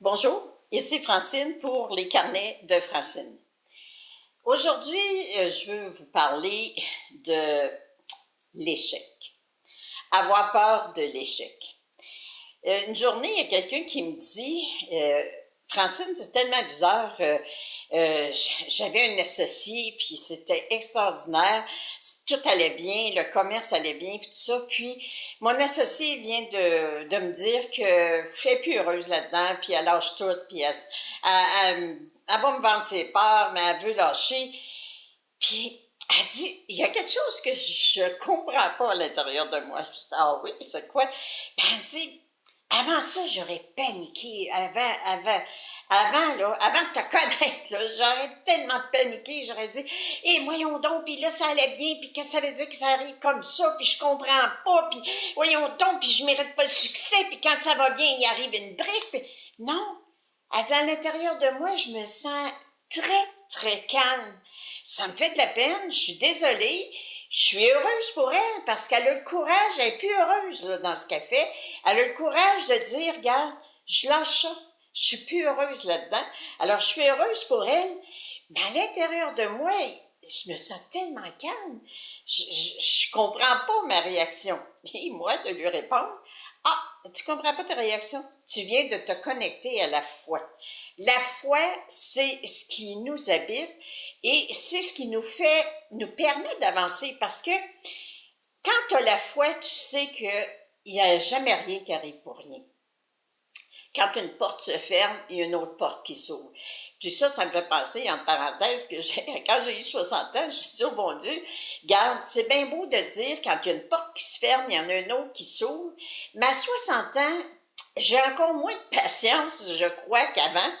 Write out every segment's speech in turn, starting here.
Bonjour, ici Francine pour les carnets de Francine. Aujourd'hui, je veux vous parler de l'échec. Avoir peur de l'échec. Une journée, il y a quelqu'un qui me dit Francine, c'est tellement bizarre. J'avais un associé, puis c'était extraordinaire. Tout allait bien, le commerce allait bien, puis tout ça. Puis, mon associé vient de me dire que je suis plus heureuse là-dedans, puis elle lâche tout, puis elle va me vendre ses parts, mais elle veut lâcher. Puis, elle dit, il y a quelque chose que je comprends pas à l'intérieur de moi. Je dis, ah oui, c'est quoi? Puis elle dit, avant ça, j'aurais paniqué. Avant de te connaître, là, j'aurais tellement paniqué. J'aurais dit, voyons donc, puis là, ça allait bien, puis qu'est-ce que ça veut dire que ça arrive comme ça, puis je comprends pas, puis voyons donc, puis je mérite pas le succès, puis quand ça va bien, il arrive une brique. Puis... Non. Elle dit, à l'intérieur de moi, je me sens très, très calme. Ça me fait de la peine, je suis désolée. Je suis heureuse pour elle parce qu'elle a le courage, elle est plus heureuse là, dans ce qu'elle fait. Elle a le courage de dire, regarde, je lâche ça, je suis plus heureuse là-dedans. Alors, je suis heureuse pour elle, mais à l'intérieur de moi, je me sens tellement calme. Je comprends pas ma réaction. Et moi, de lui répondre, ah, tu comprends pas ta réaction? Tu viens de te connecter à la foi. La foi, c'est ce qui nous habite et c'est ce qui nous permet d'avancer parce que quand tu as la foi, tu sais qu'il n'y a jamais rien qui arrive pour rien. Quand une porte se ferme, il y a une autre porte qui s'ouvre. Puis ça me fait penser, en parenthèse, que quand j'ai eu 60 ans, j'ai dit, oh bon Dieu, regarde, c'est bien beau de dire, quand il y a une porte qui se ferme, il y en a une autre qui s'ouvre, mais à 60 ans, j'ai encore moins de patience, je crois, qu'avant.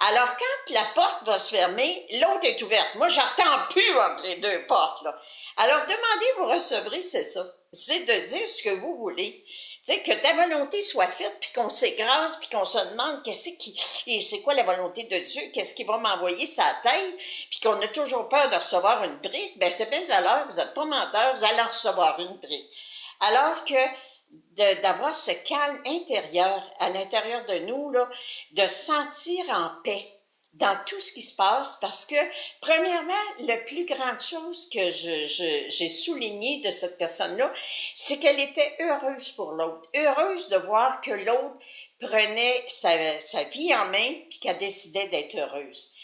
Alors, quand la porte va se fermer, l'autre est ouverte. Moi, j'attends plus entre les deux portes, là. Alors, demandez, vous recevrez, c'est ça. C'est de dire ce que vous voulez. Tu sais, que ta volonté soit faite, puis qu'on s'écrase, puis qu'on se demande c'est quoi la volonté de Dieu, qu'est-ce qu'il va m'envoyer sa tête, puis qu'on a toujours peur de recevoir une brique, ben c'est bien de valeur, vous n'êtes pas menteur, vous allez en recevoir une brique. Alors que d'avoir ce calme intérieur, à l'intérieur de nous, là, de sentir en paix dans tout ce qui se passe, parce que, premièrement, la plus grande chose que j'ai souligné de cette personne-là, c'est qu'elle était heureuse pour l'autre, heureuse de voir que l'autre prenait sa vie en main, puis qu'elle décidait d'être heureuse.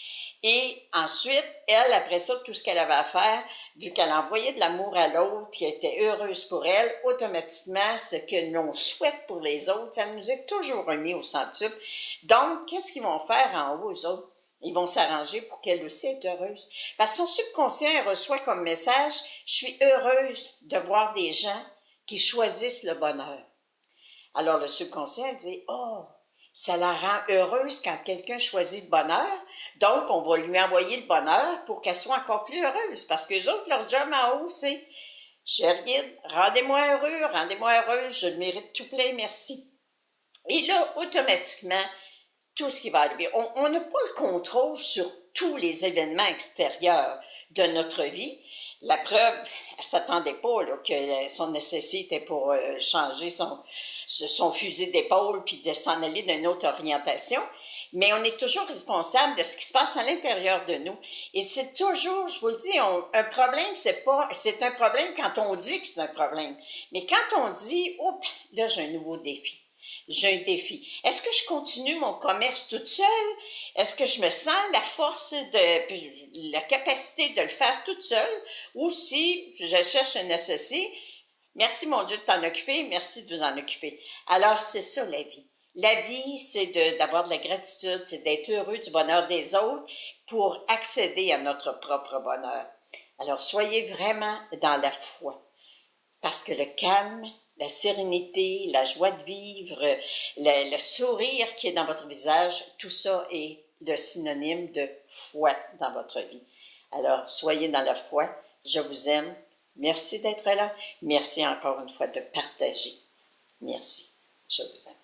Et ensuite, elle, après ça, tout ce qu'elle avait à faire, vu qu'elle envoyait de l'amour à l'autre, qui était heureuse pour elle, automatiquement, ce que l'on souhaite pour les autres, ça nous est toujours remis au centuple. Donc, qu'est-ce qu'ils vont faire en haut, aux autres? Ils vont s'arranger pour qu'elle aussi est heureuse. Parce que son subconscient reçoit comme message, je suis heureuse de voir des gens qui choisissent le bonheur. Alors, le subconscient dit, oh, ça la rend heureuse quand quelqu'un choisit le bonheur. Donc, on va lui envoyer le bonheur pour qu'elle soit encore plus heureuse. Parce que les autres, leur job en haut, c'est « Cher guide, rendez-moi heureux, rendez-moi heureuse, je le mérite tout plein, merci. » Et là, automatiquement, tout ce qui va arriver. On n'a pas le contrôle sur tous les événements extérieurs de notre vie. La preuve, elle ne s'attendait pas là, que son associé était pour changer son fusil d'épaule puis de s'en aller d'une autre orientation. Mais on est toujours responsable de ce qui se passe à l'intérieur de nous. Et c'est toujours, je vous le dis, un problème, c'est un problème quand on dit que c'est un problème. Mais quand on dit, oups, là, j'ai un nouveau défi. J'ai un défi. Est-ce que je continue mon commerce toute seule? Est-ce que je me sens la force la capacité de le faire toute seule? Ou si je cherche un associé, merci mon Dieu de t'en occuper, merci de vous en occuper. Alors, c'est ça la vie. La vie, c'est d'avoir de la gratitude, c'est d'être heureux du bonheur des autres pour accéder à notre propre bonheur. Alors, soyez vraiment dans la foi. Parce que le calme, la sérénité, la joie de vivre, le sourire qui est dans votre visage, tout ça est le synonyme de foi dans votre vie. Alors, soyez dans la foi. Je vous aime. Merci d'être là. Merci encore une fois de partager. Merci. Je vous aime.